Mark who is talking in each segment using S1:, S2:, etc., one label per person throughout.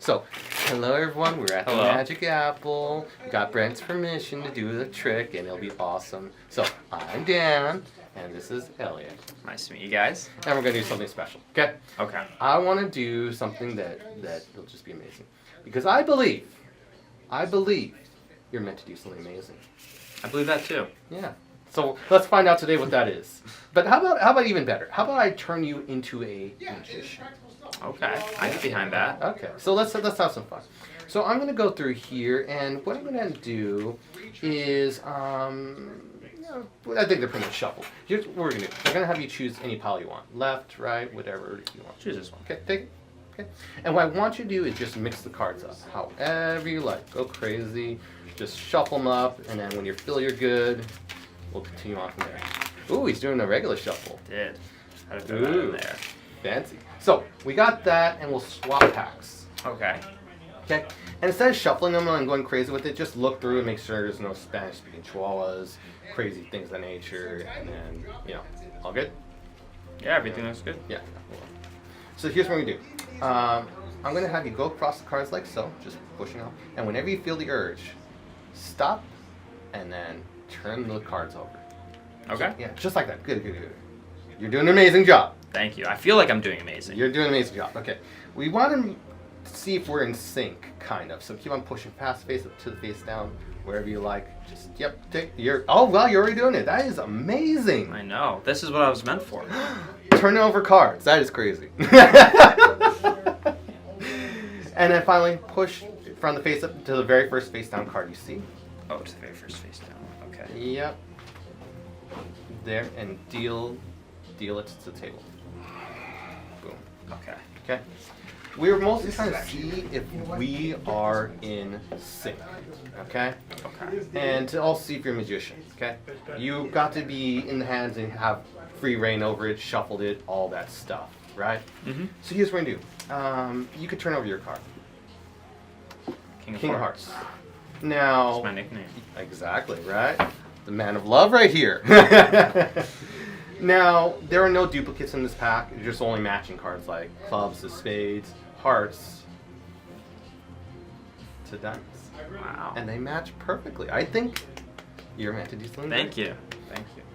S1: So, hello everyone, we're at the
S2: Hello.
S1: Magic Apple. We got Brent's permission to do the trick, and it'll be awesome. So, I'm Dan, and this is Elliot.
S2: Nice to meet you guys.
S1: And we're going to do something special, okay?
S2: Okay.
S1: I want to do something that will just be amazing. Because I believe you're meant to do something amazing.
S2: I believe that too.
S1: Yeah. So, let's find out today what that is. But how about even better? How about I turn you into a magician?
S2: Okay. I get behind that.
S1: Okay, so let's have some fun. So I'm going to go through here, and what I'm going to do is, I think they're pretty much shuffled. Here's what we're going to do. I'm going to have you choose any pile you want. Left, right, whatever you want.
S2: Choose this one.
S1: Okay, take it. Okay. And what I want you to do is just mix the cards up, however you like. Go crazy. Just shuffle them up, and then when you feel you're good, we'll continue on from there. Ooh, he's doing a regular shuffle.
S2: Did. How to throw that in there.
S1: Fancy. So, we got that, and we'll swap packs.
S2: Okay.
S1: Okay? And instead of shuffling them and going crazy with it, just look through and make sure there's no Spanish-speaking chihuahuas, crazy things of that nature, and then, all good?
S2: Yeah, everything looks good.
S1: Yeah. So here's what we do. I'm going to have you go across the cards like so, just pushing out. And whenever you feel the urge, stop, and then turn the cards over.
S2: Okay.
S1: Yeah, just like that. Good. You're doing an amazing job.
S2: Thank you. I feel like I'm doing amazing.
S1: You're doing an amazing job. Okay. We want to see if we're in sync, kind of. So keep on pushing past face up to the face down, wherever you like. Just, oh, well, you're already doing it. That is amazing.
S2: I know. This is what I was meant for.
S1: Turning over cards. That is crazy. And then finally, push from the face up to the very first face down card you see.
S2: Oh, to the very first face down. Okay.
S1: Yep. There, and deal it to the table. Boom.
S2: Okay.
S1: Okay. We're mostly trying to see if we are in sync. Okay?
S2: Okay.
S1: And to also see if you're a magician. Okay? You've got to be in the hands and have free reign over it, shuffled it, all that stuff. Right?
S2: Mm-hmm.
S1: So here's what we're going to do. You could turn over your card. King of Hearts. Now.
S2: That's my nickname.
S1: Exactly, right? The man of love right here. Now, there are no duplicates in this pack. You're just only matching cards like clubs to spades, hearts to diamonds.
S2: Wow.
S1: And they match perfectly. I think you're meant to do something.
S2: Thank you.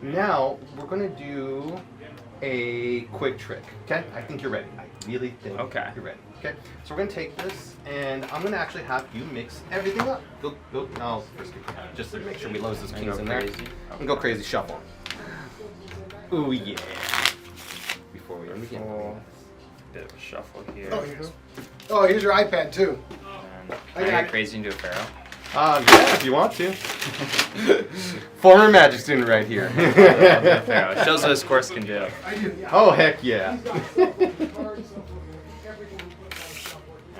S1: Now, we're going to do a quick trick, okay? I think you're ready. I really think you're ready, okay? So we're going to take this, and I'm going to actually have you mix everything up. Go. No, first just to make sure we load those kings in there. And go crazy shuffle. Ooh, yeah. Before we begin.
S2: Bit of a shuffle here.
S3: Oh, here's your iPad too.
S2: And I get crazy into a pharaoh.
S1: Yeah, if you want to. Former magic student right here.
S2: Pharaoh. Shows what his course can do.
S1: Oh, heck yeah.
S2: There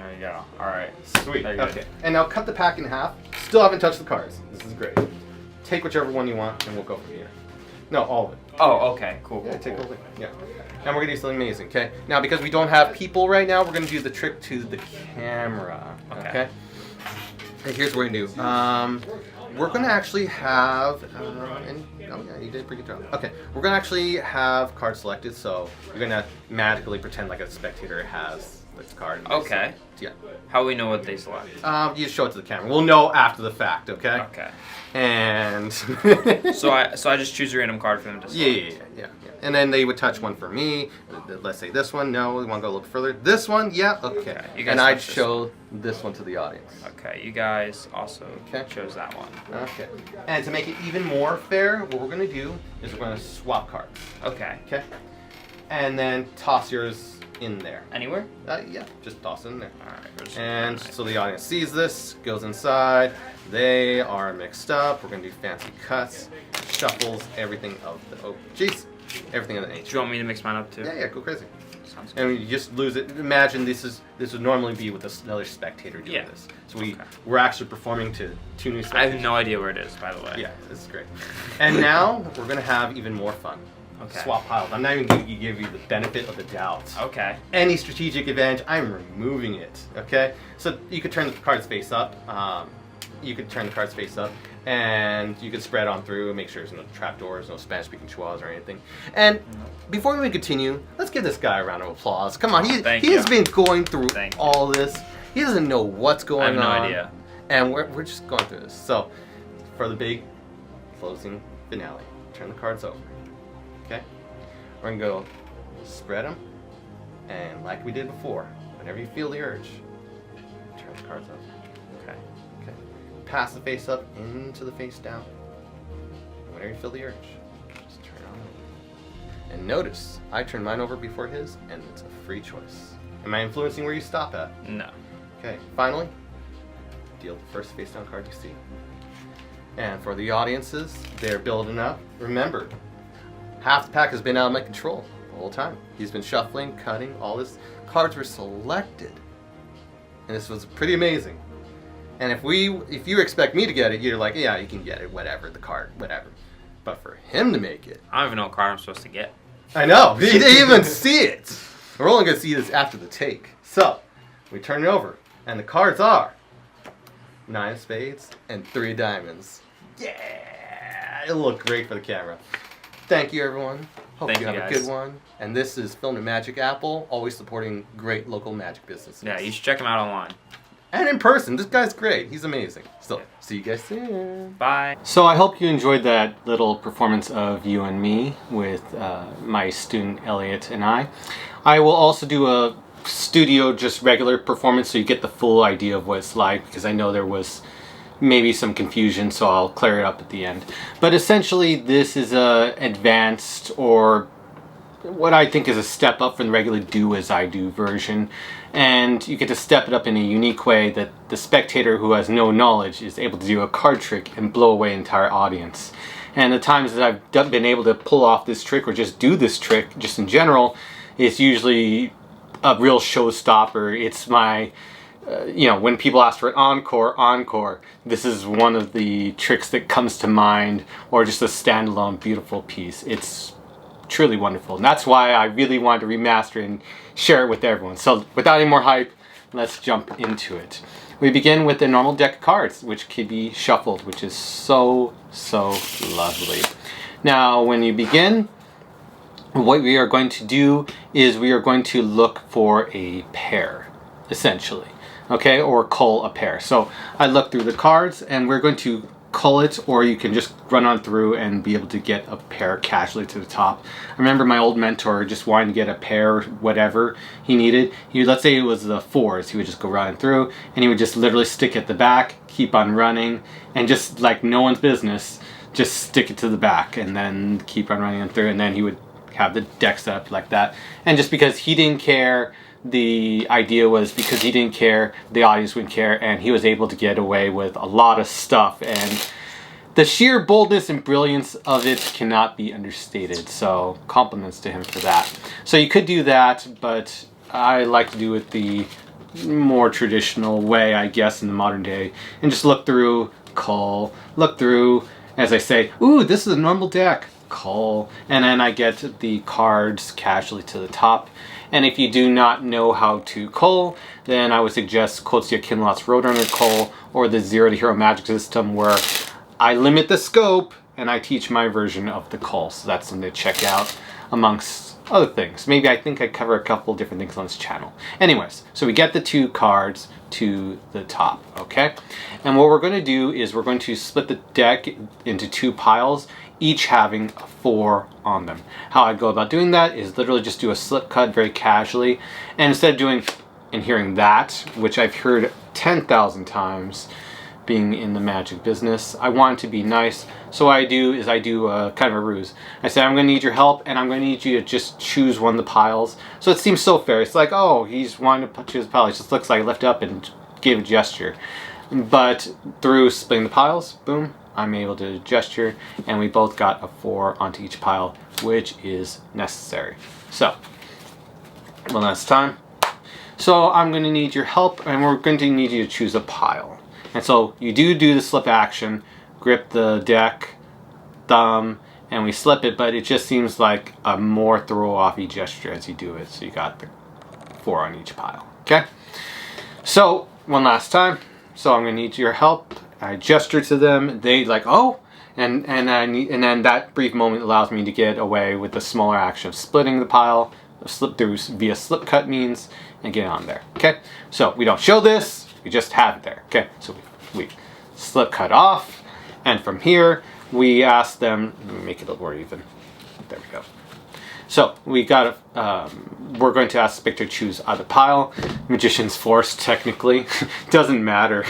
S2: you go. Alright.
S1: Sweet.
S2: Very good.
S1: Okay. And now cut the pack in half. Still haven't touched the cards. This is great. Take whichever one you want, and we'll go from here. No, all of it.
S2: Oh, okay. Cool.
S1: Yeah, take the whole thing. Yeah. And we're going to do something amazing, okay? Now, because we don't have people right now, we're going to do the trick to the camera, okay? And here's what we're going to do. We're going to actually have, you did a pretty good job. Okay, we're going to actually have cards selected, so you're going to magically pretend like a spectator has this card.
S2: Okay.
S1: Yeah.
S2: How do we know what they select?
S1: You just show it to the camera. We'll know after the fact, okay?
S2: Okay.
S1: And
S2: so I just choose a random card for them to select.
S1: Yeah. And then they would touch one for me. Let's say this one. No, we want to go a little further. This one, yeah, okay.
S2: You guys
S1: and I'd
S2: touch this
S1: show this one to the audience.
S2: Okay, you guys also chose that one.
S1: Okay. And to make it even more fair, what we're going to do is we're going to swap cards.
S2: Okay.
S1: Okay. And then toss yours in there.
S2: Anywhere?
S1: Yeah, just toss it in there.
S2: Alright.
S1: And so the audience sees this, goes inside. They are mixed up. We're going to do fancy cuts, shuffles, everything of the... everything of the nature.
S2: Do you want me to mix mine up too?
S1: Yeah, go crazy.
S2: Sounds good.
S1: And you just lose it. Imagine this would normally be with another spectator doing this. So we're actually performing to two new
S2: I
S1: spectators.
S2: have no idea where it is, by the way.
S1: Yeah, this is great. And now we're going to have even more fun.
S2: Okay.
S1: Swap piles. I'm not even going to give you the benefit of the doubt.
S2: Okay.
S1: Any strategic advantage, I'm removing it. Okay? So you could turn the cards face up. And you can spread on through and make sure there's no trapdoors, no Spanish-speaking chihuahuas or anything. And before we continue, let's give this guy a round of applause. Come on, he has been going through all this. He doesn't know what's going on.
S2: I have no idea.
S1: And we're just going through this. So, for the big closing finale, turn the cards over. Okay? We're going to go spread them. And like we did before, whenever you feel the urge, turn the cards over.
S2: Okay.
S1: Okay. Pass the face up into the face down. And whenever you feel the urge, just turn it on over. And notice, I turned mine over before his, and it's a free choice. Am I influencing where you stop at?
S2: No.
S1: Okay, finally, deal the first face down card you see. And for the audiences, they're building up. Remember, half the pack has been out of my control the whole time. He's been shuffling, cutting, all this. Cards were selected. And this was pretty amazing. And if you expect me to get it, you're like, yeah, you can get it, whatever, the card, whatever. But for him to make it,
S2: I don't even know what card I'm supposed to get.
S1: I know, he didn't even see it. We're only going to see this after the take. So, we turn it over, and the cards are 9 of spades and 3 diamonds. Yeah! It'll look great for the camera. Thank you, everyone. Hope
S2: Thank
S1: you
S2: you
S1: have
S2: guys.
S1: a good one. And this is Filmed in Magic Apple, always supporting great local magic businesses.
S2: Yeah, you should check him out online.
S1: And in person, this guy's great. He's amazing. So, see you guys soon.
S2: Bye.
S1: So I hope you enjoyed that little performance of You and Me with my student Elliot and I. I will also do a studio, just regular performance, so you get the full idea of what it's like, because I know there was maybe some confusion, so I'll clear it up at the end. But essentially, this is a advanced, or what I think is a step up from the regular do as I do version. And you get to step it up in a unique way that the spectator who has no knowledge is able to do a card trick and blow away an entire audience. And the times that I've been able to pull off this trick or just do this trick, just in general, it's usually a real showstopper. It's my, when people ask for an encore, this is one of the tricks that comes to mind, or just a standalone beautiful piece. It's truly wonderful, and that's why I really wanted to remaster and share it with everyone. So without any more hype, let's jump into it. We begin with a normal deck of cards, which can be shuffled, which is so lovely. Now when you begin, what we are going to do is we are going to look for a pair, essentially, okay, or cull a pair. So I look through the cards, and we're going to cull it, or you can just run on through and be able to get a pair casually to the top. I remember my old mentor just wanting to get a pair, whatever he needed. Let's say it was the 4s, he would just go running through, and he would just literally stick at the back, keep on running, and just like no one's business, just stick it to the back, and then keep on running through, and then he would have the deck set up like that. And just because he didn't care, the idea was because he didn't care, the audience wouldn't care, and he was able to get away with a lot of stuff, and the sheer boldness and brilliance of it cannot be understated. So compliments to him for that. So you could do that, but I like to do it the more traditional way, I guess, in the modern day, and just look through, cull, look through, as I say, ooh, this is a normal deck, cull, and then I get the cards casually to the top. And if you do not know how to cull, then I would suggest Kotsuya Kinlott's Roadrunner Cull, or the Zero to Hero Magic System, where I limit the scope and I teach my version of the cull. So that's something to check out, amongst other things. Maybe I think I cover a couple different things on this channel. Anyways, so we get the 2 cards to the top, okay? And what we're going to do is we're going to split the deck into 2 piles, each having a 4 on them. How I go about doing that is literally just do a slip cut very casually, and instead of doing and hearing that, which I've heard 10,000 times being in the magic business, I want it to be nice. So what I do is I do kind of a ruse. I say, I'm going to need your help, and I'm going to need you to just choose one of the piles. So it seems so fair. It's like, oh, he's wanting to choose a pile. It just looks like I lift up and gave a gesture. But through splitting the piles, boom, I'm able to gesture, and we both got a 4 onto each pile, which is necessary. So, one last time. So I'm going to need your help, and we're going to need you to choose a pile. And so you do the slip action, grip the deck, thumb, and we slip it, but it just seems like a more throw-offy gesture as you do it. So you got the 4 on each pile, okay? So, one last time. So I'm going to need your help. I gesture to them, they like, oh, and then that brief moment allows me to get away with the smaller action of splitting the pile, slip through via slip cut means and get on there. Okay, so we don't show this, we just have it there. Okay, so we slip cut off, and from here we ask them, let me make it a little more even. There we go. So we got we're going to ask the spectator to choose either pile, magician's force technically, doesn't matter.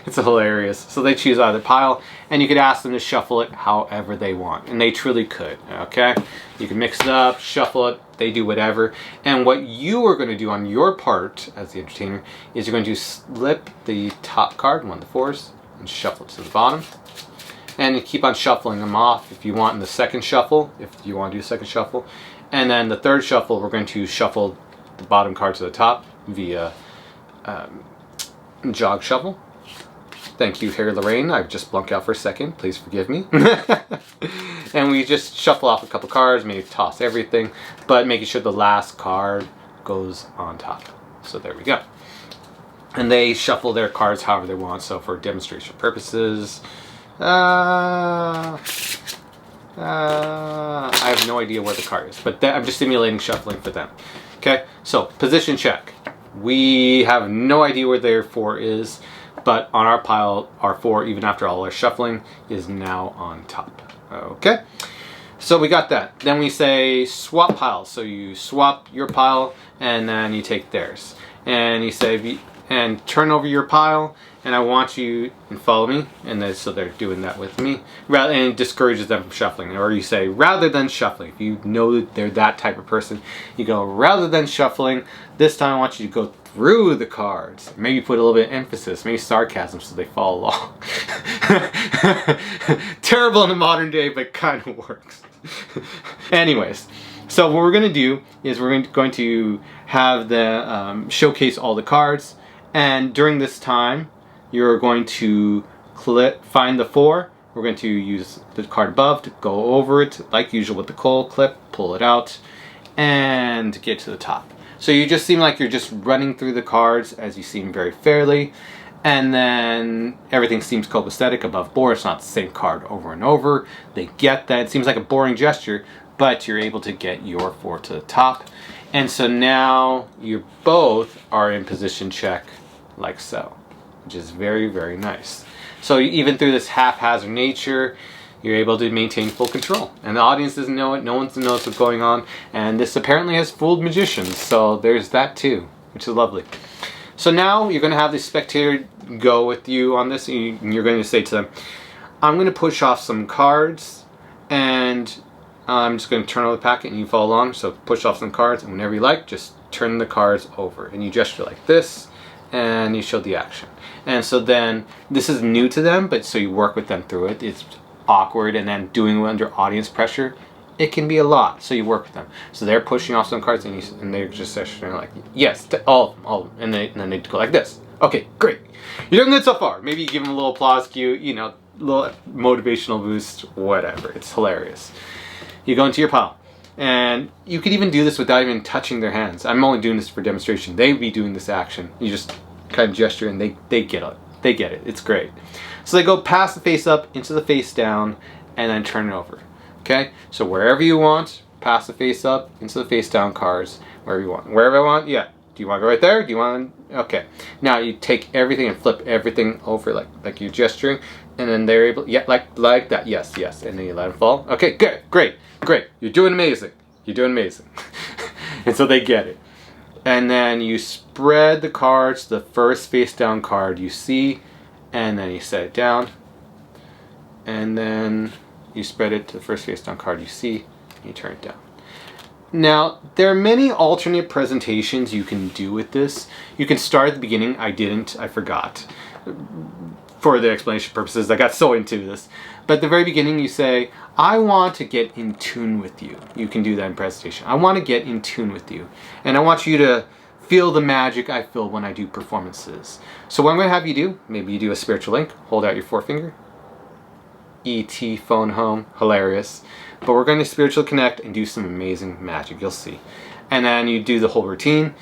S1: It's hilarious. So they choose either pile, and you could ask them to shuffle it however they want, and they truly could. Okay, you can mix it up, shuffle it, they do whatever. And what you are going to do on your part as the entertainer is you're going to slip the top card, one of the fours, and shuffle it to the bottom. And you keep on shuffling them off if you want in the second shuffle, if you want to do a second shuffle. And then the third shuffle, we're going to shuffle the bottom card to the top via jog shuffle. Thank you, Harry Lorraine. I just blunked out for a second. Please forgive me. And we just shuffle off a couple cards, maybe toss everything, but making sure the last card goes on top. So there we go. And they shuffle their cards however they want. So for demonstration purposes, I have no idea where the card is, but I'm just simulating shuffling for them. Okay, so position check. We have no idea where their 4 is, but on our pile, our 4, even after all our shuffling, is now on top. Okay, so we got that. Then we say swap piles. So you swap your pile, and then you take theirs. And you say, and turn over your pile, and I want you and follow me, and then so they're doing that with me, and it discourages them from shuffling. Or you say rather than shuffling, if you know that they're that type of person, you go rather than shuffling, this time I want you to go through the cards. Maybe put a little bit of emphasis, maybe sarcasm, so they follow along. Terrible in the modern day, but kind of works. Anyways, so what we're going to do is we're going to have the showcase all the cards, and during this time you're going to find the 4. We're going to use the card above to go over it like usual with the coal clip, pull it out, and get to the top. So you just seem like you're just running through the cards as you seem very fairly, and then everything seems copacetic above board. It's not the same card over and over. They get that. It seems like a boring gesture, but you're able to get your 4 to the top. And so now you both are in position check like so, which is very, very nice. So even through this haphazard nature, you're able to maintain full control. And the audience doesn't know it, no one knows what's going on, and this apparently has fooled magicians, so there's that too, which is lovely. So now you're going to have the spectator go with you on this, and you're going to say to them, I'm going to push off some cards, and I'm just going to turn over the packet and you follow along. So push off some cards, and whenever you like, just turn the cards over. And you gesture like this, and you show the action. And so then, this is new to them, but so you work with them through it. It's awkward, and then doing it under audience pressure, it can be a lot. So you work with them. So they're pushing off some cards, and they're just gesturing like, yes, all of them. And then they go like this. Okay, great. You're doing good so far. Maybe you give them a little applause cue, you know, a little motivational boost, whatever. It's hilarious. You go into your pile, and you could even do this without even touching their hands. I'm only doing this for demonstration. They'd be doing this action. You just kind of gesture, and they get it. They get it. It's great. So they go past the face up into the face down, and then turn it over. Okay? So wherever you want, past the face up into the face down cards, wherever you want. Wherever I want, yeah. Do you want to go right there? Do you want to? Okay. Now you take everything and flip everything over like you're gesturing, and then they're able, yeah, like that. Yes, yes. And then you let them fall. Okay, good, great. You're doing amazing. You're doing amazing. And so they get it. And then you spread the cards to the first face down card you see, and then you set it down. And then you spread it to the first face down card you see, and you turn it down. Now, there are many alternate presentations you can do with this. You can start at the beginning. I forgot. For the explanation purposes, I got so into this. But at the very beginning, you say, I want to get in tune with you. You can do that in presentation. I want to get in tune with you. And I want you to feel the magic I feel when I do performances. So what I'm going to have you do, maybe you do a spiritual link, hold out your forefinger. E.T. phone home, hilarious. But we're going to spiritually connect and do some amazing magic, you'll see. And then you do the whole routine,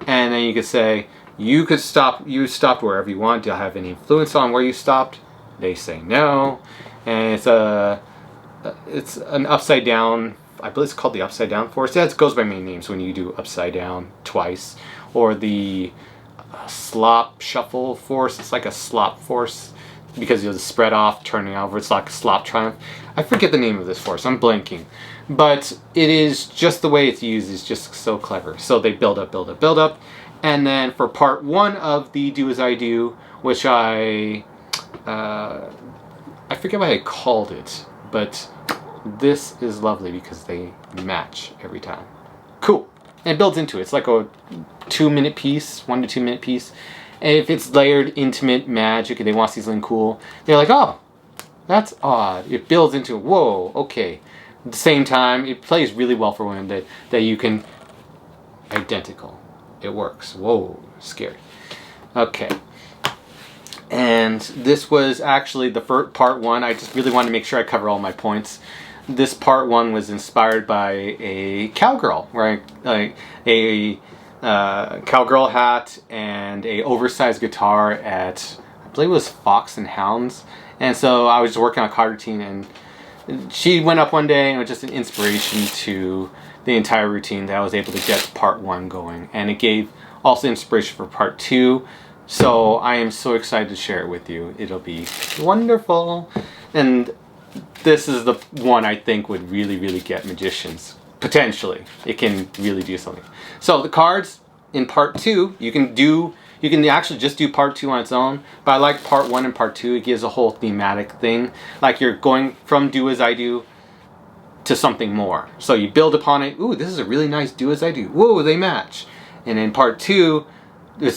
S1: and then you could say, you stopped wherever you want. Do I have any influence on where you stopped? They say no. And it's an upside down I believe it's called the Upside Down Force. Yeah, it goes by many names when you do Upside Down twice. Or the Slop Shuffle Force. It's like a Slop Force because you spread off, turning over. It's like a Slop Triumph. I forget the name of this force. I'm blanking. But it is just the way it's used is just so clever. So they build up, build up, build up. And then for part 1 of the Do As I Do, which I forget what I called it, but this is lovely because they match every time. Cool. And it builds into it. It's like a 2-minute piece, 1 to 2 minute piece. And if it's layered intimate magic and they want to see something cool, they're like, oh, that's odd. It builds into, whoa, okay. At the same time, it plays really well for women that you can, identical. It works. Whoa, scared. Okay. And this was actually the first part 1. I just really wanted to make sure I cover all my points. This part 1 was inspired by a cowgirl, right? Like a cowgirl hat and a oversized guitar at, I believe it was Fox and Hounds. And so I was working on a card routine, and she went up one day, and it was just an inspiration to the entire routine that I was able to get part 1 going. And it gave also inspiration for part 2. So I am so excited to share it with you. It'll be wonderful. And this is the one I think would really, really get magicians. Potentially. It can really do something. So the cards in part 2, you can actually just do part 2 on its own. But I like part 1 and part 2. It gives a whole thematic thing. Like you're going from Do As I Do to something more. So you build upon it. Ooh, this is a really nice Do As I Do. Whoa, they match. And in part 2,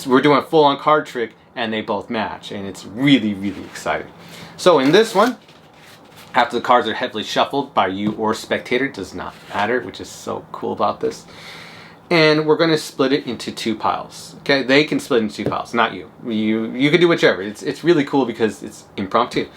S1: we're doing a full-on card trick, and they both match, and it's really, really exciting. So in this one, after the cards are heavily shuffled by you or spectator, it does not matter, which is so cool about this. And we're going to split it into 2 piles. Okay, they can split into 2 piles, not you. You can do whichever. It's really cool because it's impromptu.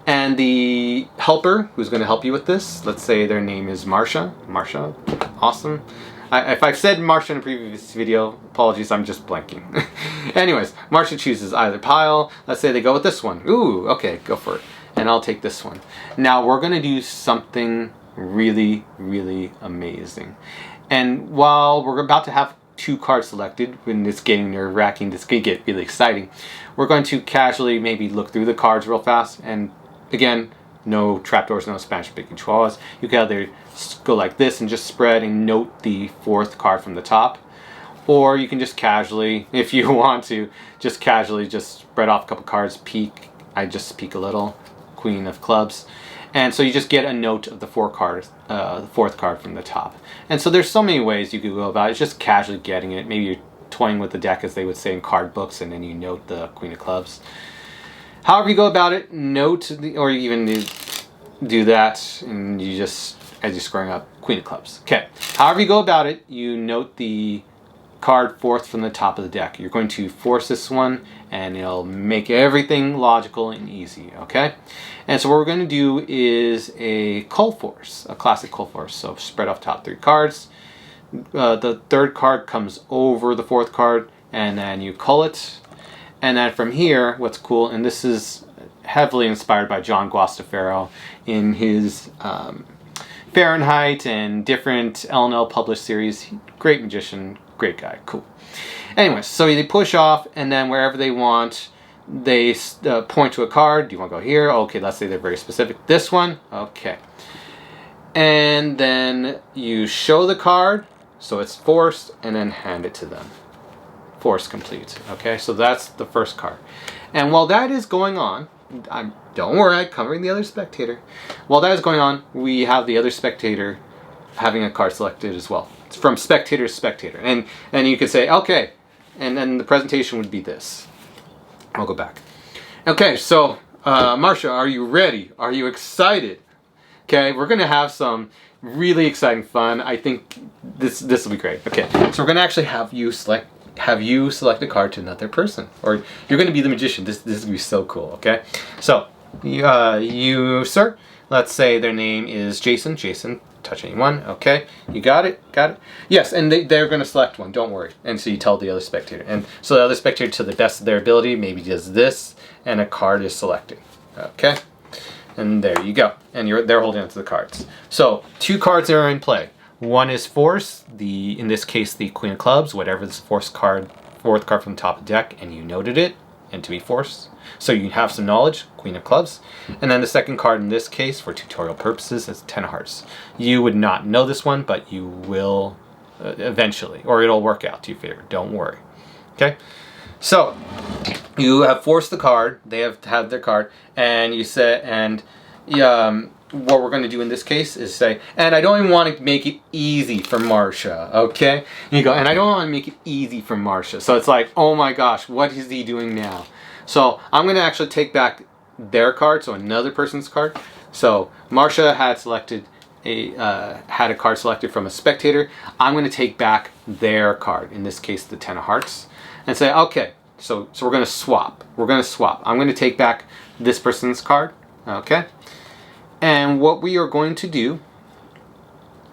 S1: And the helper who's going to help you with this, let's say their name is Marsha. Marsha, awesome. If I've said Marsha in a previous video, apologies, I'm just blanking. Anyways, Marsha chooses either pile. Let's say they go with this one. Ooh, okay, go for it. And I'll take this one. Now we're going to do something really, really amazing. And while we're about to have 2 cards selected, when it's getting nerve-wracking, it's going to get really exciting, we're going to casually maybe look through the cards real fast. And again, no trapdoors, no Spanish speaking chihuahuas. You can either go like this and just spread and note the 4th card from the top. Or you can just casually, if you want to, just casually just spread off a couple cards, peek. I just peek a little. Queen of Clubs. And so you just get a note of the 4th card from the top. And so there's so many ways you could go about it. It's just casually getting it. Maybe you're toying with the deck, as they would say in card books, and then you note the Queen of Clubs. However you go about it, note, or you even do that, and you just, as you're scoring up, Queen of Clubs. Okay. However you go about it, you note the card 4th from the top of the deck. You're going to force this one, and it'll make everything logical and easy, okay? And so what we're going to do is a cull force, a classic cull force. So spread off top 3 cards. The 3rd card comes over the 4th card, and then you cull it. And then from here, what's cool, and this is heavily inspired by John Guastafaro in his Fahrenheit and different L&L published series. Great magician, great guy, cool. Anyways, so they push off, and then wherever they want, they point to a card. Do you want to go here? Okay, let's say they're very specific. This one? Okay. And then you show the card, so it's forced, and then hand it to them. Force complete. Okay, so that's the 1st card. And while that is going on, don't worry, I'm covering the other spectator. While that is going on, we have the other spectator having a card selected as well. It's from spectator to spectator. And you could say, okay, and then the presentation would be this. I'll go back. Okay, so Marsha, are you ready? Are you excited? Okay, we're going to have some really exciting fun. I think this will be great. Okay, so we're going to actually have you select a card to another person, or you're going to be the magician. This is going to be so cool. Okay, so you sir, let's say their name is Jason. Jason, touch anyone. Okay, you got it. Yes, and they're going to select one. Don't worry. And so you tell the other spectator, and so the other spectator, to the best of their ability, maybe does this, and a card is selected. Okay, And there you go. And they're holding onto the cards. So 2 cards are in play. One is force, in this case the Queen of Clubs, whatever this fourth card from the top of the deck, and you noted it, and to be force. So you have some knowledge, Queen of Clubs. And then the second card in this case, for tutorial purposes, is 10 of Hearts. You would not know this one, but you will eventually, or it'll work out to your favor. Don't worry. Okay? So, you have forced the card, they have had their card, and you say, what we're going to do in this case is say, and I don't even want to make it easy for Marcia, okay? And you go, and I don't want to make it easy for Marcia. So it's like, oh my gosh, what is he doing now? So I'm going to actually take back their card, so another person's card. So Marcia had selected had a card selected from a spectator. I'm going to take back their card, in this case the 10 of Hearts, and say, okay, so we're going to swap. We're going to swap. I'm going to take back this person's card, okay? And what we are going to do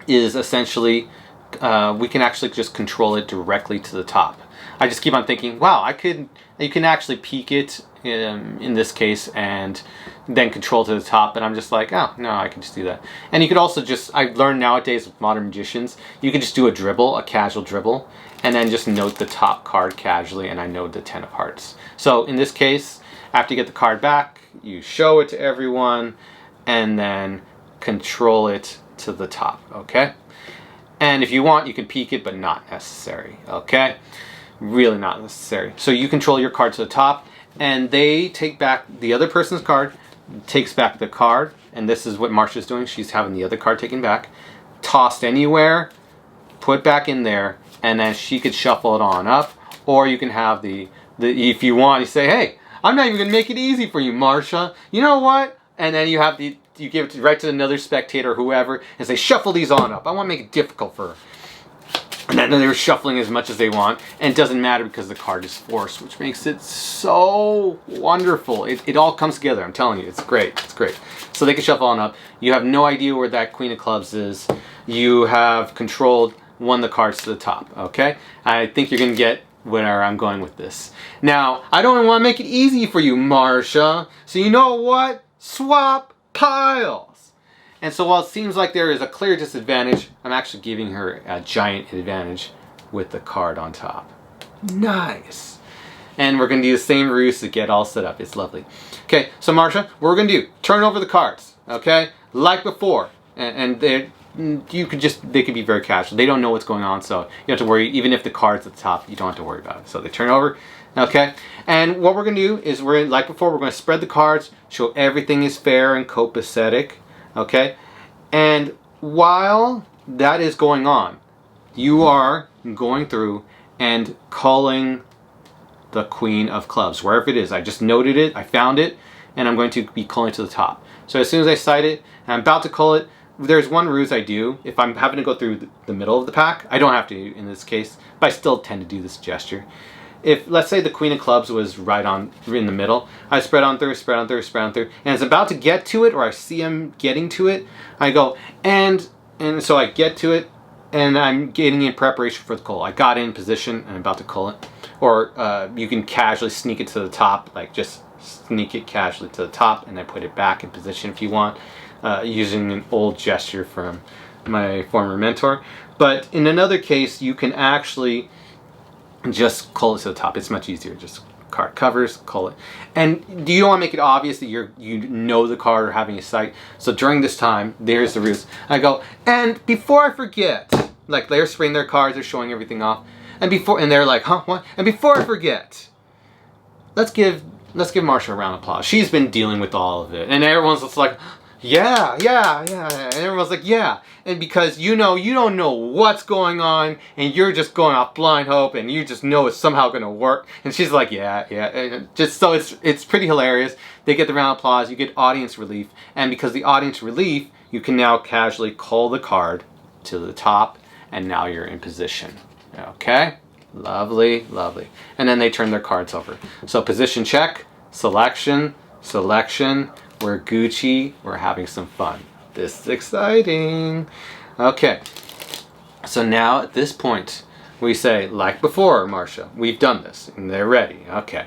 S1: is essentially, we can actually just control it directly to the top. I just keep on thinking, wow, you can actually peek it in this case and then control to the top, and I'm just like, oh, no, I can just do that. And you could also just, I've learned nowadays with modern magicians, you can just do a casual dribble, and then just note the top card casually, and I note the 10 of Hearts. So in this case, after you get the card back, you show it to everyone, and then control it to the top, okay? And if you want, you can peek it, but not necessary, okay? Really not necessary. So you control your card to the top, and they take back the other person's card, takes back the card, and this is what Marcia's doing. She's having the other card taken back, tossed anywhere, put back in there, and then she could shuffle it on up, or you can have if you want, you say, hey, I'm not even going to make it easy for you, Marcia. You know what? And then you give it right to another spectator, whoever, and say, shuffle these on up. I want to make it difficult for her. And then they're shuffling as much as they want, and it doesn't matter because the card is forced, which makes it so wonderful. It all comes together, I'm telling you. It's great. It's great. So they can shuffle on up. You have no idea where that Queen of Clubs is. You have controlled one of the cards to the top, okay? I think you're going to get where I'm going with this. Now, I don't want to make it easy for you, Marcia. So you know what? Swap piles. And so while it seems like there is a clear disadvantage, I'm actually giving her a giant advantage with the card on top. Nice. And we're going to do the same ruse to get all set up. It's lovely. Okay, so Marcia, what we're going to do, turn over the cards, okay? Like before. And they could be very casual. They don't know what's going on, so you don't have to worry. Even if the card's at the top, you don't have to worry about it. So they turn over, okay? And what we're going to do is, like before, we're going to spread the cards, show everything is fair and copacetic, okay? And while that is going on, you are going through and calling the Queen of Clubs, wherever it is. I just noted it, I found it, and I'm going to be calling it to the top. So as soon as I cite it, and I'm about to call it, there's one ruse I do. If I'm having to go through the middle of the pack, I don't have to in this case, but I still tend to do this gesture. If, let's say the Queen of Clubs was right in the middle, I spread on through, spread on through, spread on through, and it's about to get to it, or I see him getting to it, I go, and so I get to it, and I'm getting in preparation for the call. I got in position, and I'm about to call it. Or you can casually sneak it to the top, like just sneak it casually to the top, and then put it back in position if you want, using an old gesture from my former mentor. But in another case, you can actually just call it to the top. It's much easier. Just card covers, call it. And you don't want to make it obvious that you know the card or having a sight. So during this time, there's the ruse. I go, and before I forget, like they're spraying their cards, they're showing everything off, and they're like, huh, what? And before I forget, let's give Marcia a round of applause. She's been dealing with all of it, and everyone's just like, yeah, and everyone's like, yeah. And because you don't know what's going on, and you're just going off blind hope, and you just know it's somehow going to work. And she's like, yeah. And just so it's pretty hilarious. They get the round of applause, you get audience relief, and because the audience relief, you can now casually call the card to the top, and now you're in position. Okay? Lovely. And then they turn their cards over. So position check, selection, we're Gucci, we're having some fun. This is exciting. Okay, so now at this point, we say, like before, Marcia, we've done this, and they're ready. Okay,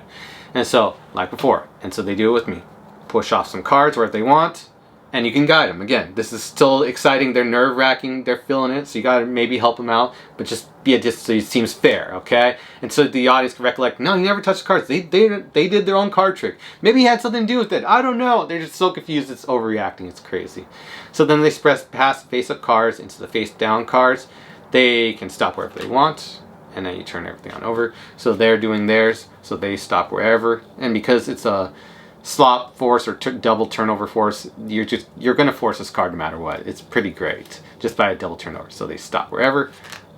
S1: and so, like before, and so they do it with me. push off some cards wherever they want, and you can guide them. Again, this is still exciting. They're nerve-wracking. They're feeling it, so you gotta maybe help them out, but just be a distance so it seems fair, okay? And so the audience can recollect, no, he never touched the cards. They did their own card trick. Maybe he had something to do with it. I don't know. They're just so confused. It's overreacting. It's crazy. So then they pass face-up cards into the face-down cards. They can stop wherever they want, and then you turn everything on over. So they're doing theirs, so they stop wherever. And because it's a slot force or double turnover force, you're going to force this card no matter what. It's pretty great just by a double turnover. So they stop wherever.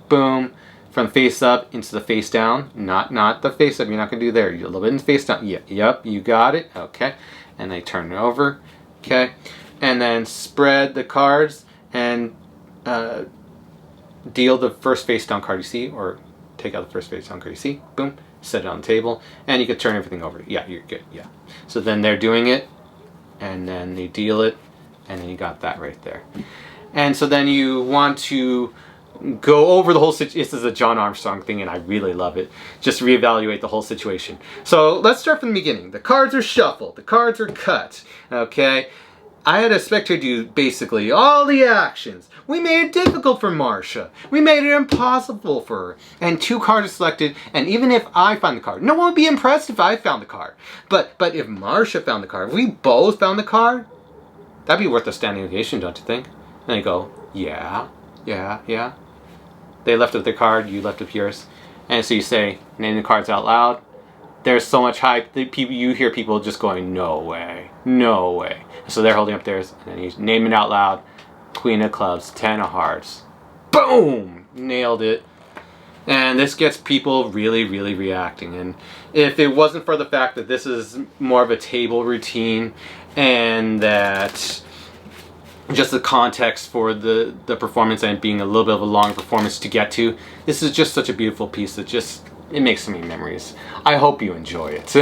S1: Boom. From face up into the face down. Not the face up. You're not going to do there. You're a little bit in the face down. Yeah, yep, you got it. Okay. And they turn it over. Okay. And then spread the cards and deal the first face down card you see, or take out the first face down card you see. Boom. Set it on the table, and you can turn everything over. Yeah, you're good. Yeah. So then they're doing it, and then they deal it, and then you got that right there. And so then you want to go over the whole situation. This is a John Armstrong thing, and I really love it. Just reevaluate the whole situation. So let's start from the beginning. The cards are shuffled. The cards are cut. Okay. I had a spectator do basically all the actions. We made it difficult for Marsha. We made it impossible for her. And 2 cards are selected, and even if I find the card, no one would be impressed if I found the card. But if Marsha found the card, if we both found the card, that'd be worth a standing ovation, don't you think? And they go, yeah. They left with their card, you left with yours. And so you say, name the cards out loud. There's so much hype. You hear people just going, no way. So they're holding up theirs, and then you name it out loud. Queen of clubs, 10 of hearts. Boom! Nailed it. And this gets people really reacting. And if it wasn't for the fact that this is more of a table routine, and that just the context for the performance and being a little bit of a long performance to get to, this is just such a beautiful piece that it makes so many memories. I hope you enjoy it.